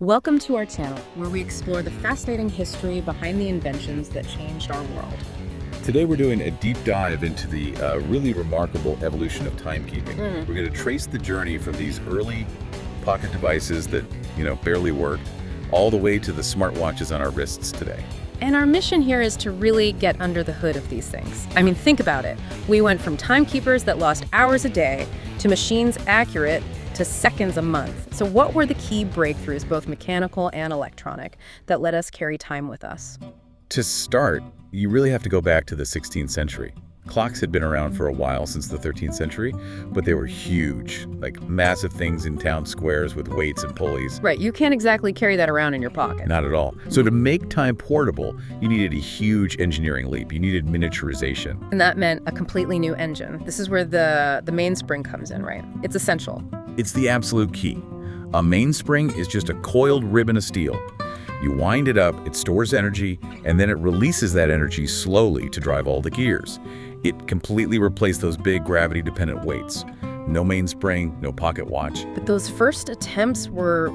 Welcome to our channel, where we explore the fascinating history behind the inventions that changed our world. Today we're doing a deep dive into the really remarkable evolution of timekeeping. We're going to trace the journey from these early pocket devices that, barely worked, all the way to the smartwatches on our wrists today. And our mission here is to really get under the hood of these things. I mean, think about it. We went from timekeepers that lost hours a day to machines accurate to seconds a month. So what were the key breakthroughs, both mechanical and electronic, that let us carry time with us? To start, you really have to go back to the 16th century. Clocks had been around for a while, since the 13th century, but they were huge, like massive things in town squares with weights and pulleys. Right, you can't exactly carry that around in your pocket. Not at all. So to make time portable, you needed a huge engineering leap. You needed miniaturization. And that meant a completely new engine. This is where the mainspring comes in, right? It's essential. It's the absolute key. A mainspring is just a coiled ribbon of steel. You wind it up, it stores energy, and then it releases that energy slowly to drive all the gears. It completely replaced those big gravity-dependent weights. No mainspring, no pocket watch. But those first attempts were,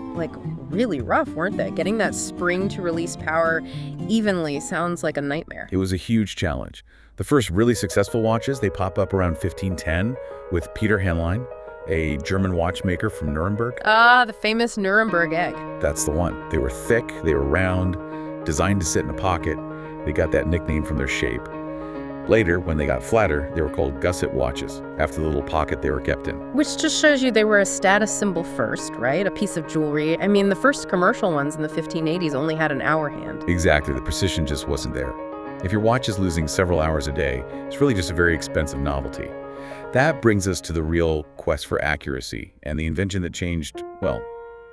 really rough, weren't they? Getting that spring to release power evenly sounds like a nightmare. It was a huge challenge. The first really successful watches, they pop up around 1510 with Peter Henlein, a German watchmaker from Nuremberg. Ah, the famous Nuremberg egg. That's the one. They were thick, they were round, designed to sit in a pocket. They got that nickname from their shape. Later, when they got flatter, they were called gusset watches, after the little pocket they were kept in. Which just shows you they were a status symbol first, right? A piece of jewelry. I mean, the first commercial ones in the 1580s only had an hour hand. Exactly, the precision just wasn't there. If your watch is losing several hours a day, it's really just a very expensive novelty. That brings us to the real quest for accuracy and the invention that changed,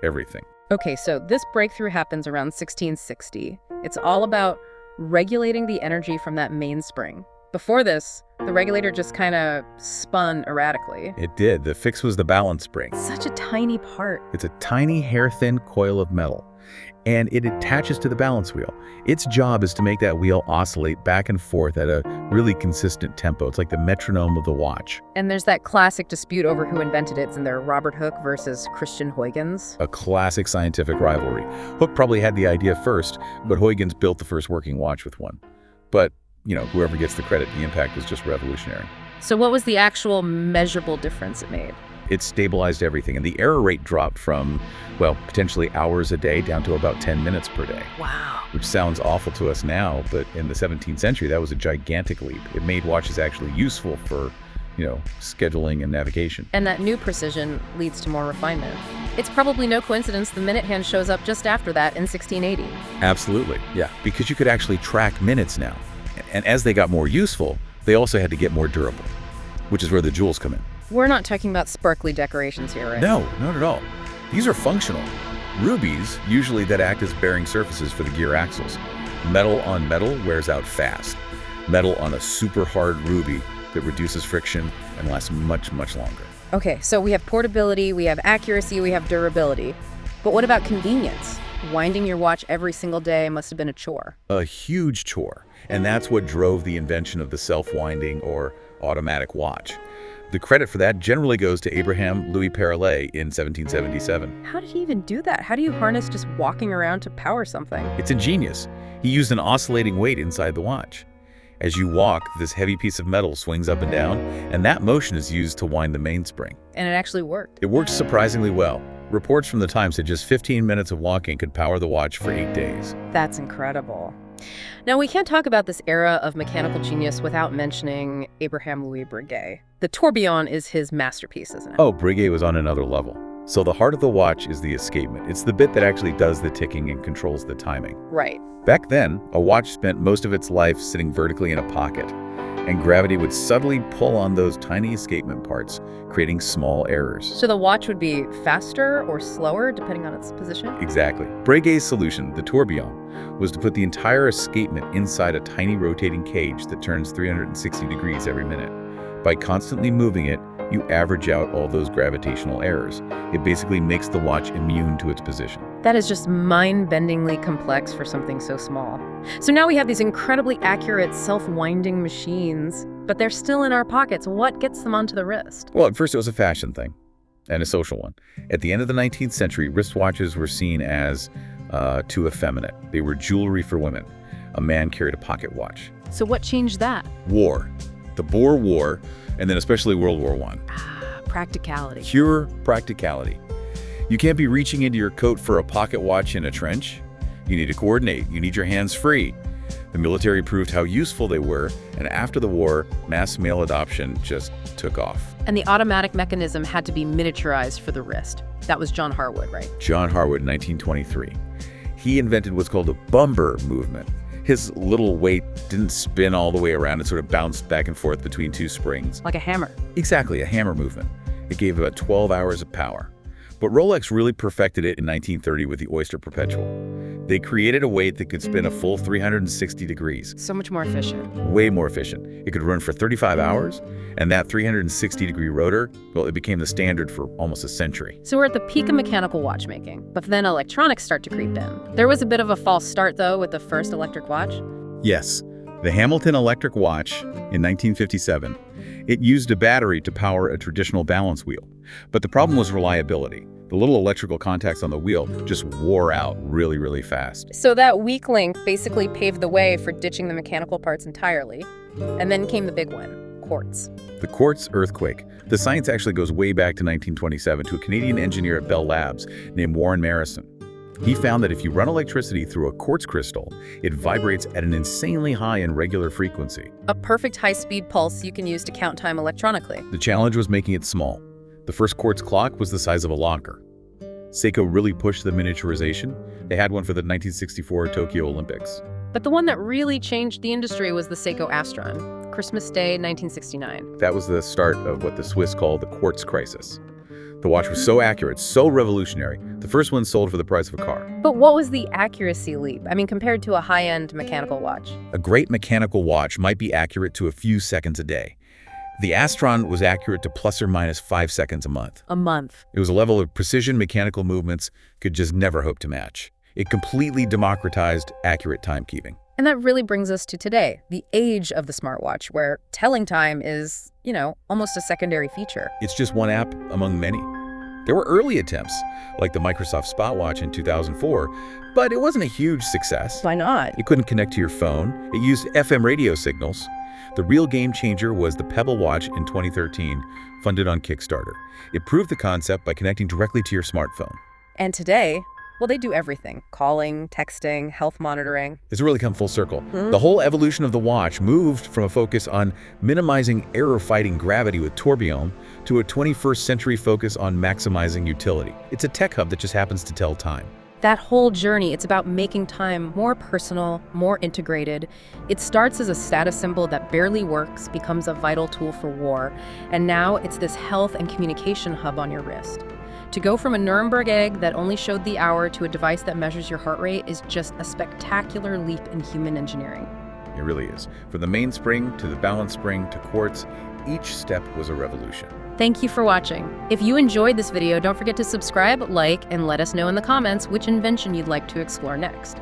everything. Okay, so this breakthrough happens around 1660. It's all about regulating the energy from that mainspring. Before this, the regulator just kind of spun erratically. It did. The fix was the balance spring. Such a tiny part. It's a tiny, hair-thin coil of metal, and it attaches to the balance wheel. Its job is to make that wheel oscillate back and forth at a really consistent tempo. It's like the metronome of the watch. And there's that classic dispute over who invented it, and they're Robert Hooke versus Christian Huygens. A classic scientific rivalry. Hooke probably had the idea first, but Huygens built the first working watch with one. But whoever gets the credit, the impact was just revolutionary. So what was the actual measurable difference it made? It stabilized everything, and the error rate dropped from, potentially hours a day down to about 10 minutes per day. Wow. Which sounds awful to us now, but in the 17th century, that was a gigantic leap. It made watches actually useful for, scheduling and navigation. And that new precision leads to more refinement. It's probably no coincidence the minute hand shows up just after that in 1680. Absolutely, yeah, because you could actually track minutes now. And as they got more useful, they also had to get more durable, which is where the jewels come in. We're not talking about sparkly decorations here, right? No, not at all. These are functional. Rubies, usually that act as bearing surfaces for the gear axles. Metal on metal wears out fast. Metal on a super hard ruby that reduces friction and lasts much, much longer. Okay, so we have portability, we have accuracy, we have durability. But what about convenience? Winding your watch every single day must have been a chore. A huge chore. And that's what drove the invention of the self-winding or automatic watch. The credit for that generally goes to Abraham Louis Perellet in 1777. How did he even do that? How do you harness just walking around to power something? It's ingenious. He used an oscillating weight inside the watch. As you walk, this heavy piece of metal swings up and down, and that motion is used to wind the mainspring. And it actually worked. It worked surprisingly well. Reports from the time said just 15 minutes of walking could power the watch for 8 days. That's incredible. Now, we can't talk about this era of mechanical genius without mentioning Abraham Louis Breguet. The tourbillon is his masterpiece, isn't it? Oh, Breguet was on another level. So the heart of the watch is the escapement. It's the bit that actually does the ticking and controls the timing. Right. Back then, a watch spent most of its life sitting vertically in a pocket, and gravity would subtly pull on those tiny escapement parts, creating small errors. So the watch would be faster or slower depending on its position? Exactly. Breguet's solution, the tourbillon, was to put the entire escapement inside a tiny rotating cage that turns 360 degrees every minute. By constantly moving it, you average out all those gravitational errors. It basically makes the watch immune to its position. That is just mind-bendingly complex for something so small. So now we have these incredibly accurate self-winding machines, but they're still in our pockets. What gets them onto the wrist? Well, at first it was a fashion thing. and a social one. At the end of the 19th century, wristwatches were seen as too effeminate. They were jewelry for women. A man carried a pocket watch. So what changed that? War. The Boer War, and then especially World War I. Practicality. Pure practicality. You can't be reaching into your coat for a pocket watch in a trench. You need to coordinate. You need your hands free. The military proved how useful they were, and after the war, mass male adoption just took off. And the automatic mechanism had to be miniaturized for the wrist. That was John Harwood, right? John Harwood, 1923. He invented what's called a bumper movement. His little weight didn't spin all the way around. It sort of bounced back and forth between two springs. Like a hammer. Exactly, a hammer movement. It gave about 12 hours of power. But Rolex really perfected it in 1930 with the Oyster Perpetual. They created a weight that could spin a full 360 degrees. So much more efficient. Way more efficient. It could run for 35 hours, and that 360-degree rotor, well, it became the standard for almost a century. So we're at the peak of mechanical watchmaking, but then electronics start to creep in. There was a bit of a false start, though, with the first electric watch. Yes, the Hamilton electric watch in 1957. It used a battery to power a traditional balance wheel. But the problem was reliability. The little electrical contacts on the wheel just wore out really, really fast. So that weak link basically paved the way for ditching the mechanical parts entirely. And then came the big one, quartz. The quartz earthquake. The science actually goes way back to 1927 to a Canadian engineer at Bell Labs named Warren Marison. He found that if you run electricity through a quartz crystal, it vibrates at an insanely high and regular frequency. A perfect high-speed pulse you can use to count time electronically. The challenge was making it small. The first quartz clock was the size of a locker. Seiko really pushed the miniaturization. They had one for the 1964 Tokyo Olympics. But the one that really changed the industry was the Seiko Astron, Christmas Day, 1969. That was the start of what the Swiss called the quartz crisis. The watch was so accurate, so revolutionary, the first one sold for the price of a car. But what was the accuracy leap? I mean, compared to a high-end mechanical watch. A great mechanical watch might be accurate to a few seconds a day. The Astron was accurate to plus or minus 5 seconds a month. A month. It was a level of precision mechanical movements could just never hope to match. It completely democratized accurate timekeeping. And that really brings us to today, the age of the smartwatch, where telling time is, almost a secondary feature. It's just one app among many. There were early attempts, like the Microsoft Spotwatch in 2004, but it wasn't a huge success. Why not? It couldn't connect to your phone. It used FM radio signals. The real game changer was the Pebble Watch in 2013, funded on Kickstarter. It proved the concept by connecting directly to your smartphone. And today, well, they do everything. Calling, texting, health monitoring. It's really come full circle. The whole evolution of the watch moved from a focus on minimizing error-fighting gravity with tourbillon to a 21st century focus on maximizing utility. It's a tech hub that just happens to tell time. That whole journey, it's about making time more personal, more integrated. It starts as a status symbol that barely works, becomes a vital tool for war, and now it's this health and communication hub on your wrist. To go from a Nuremberg egg that only showed the hour to a device that measures your heart rate is just a spectacular leap in human engineering. It really is. From the mainspring to the balance spring to quartz, each step was a revolution. Thank you for watching. If you enjoyed this video, don't forget to subscribe, like, and let us know in the comments which invention you'd like to explore next.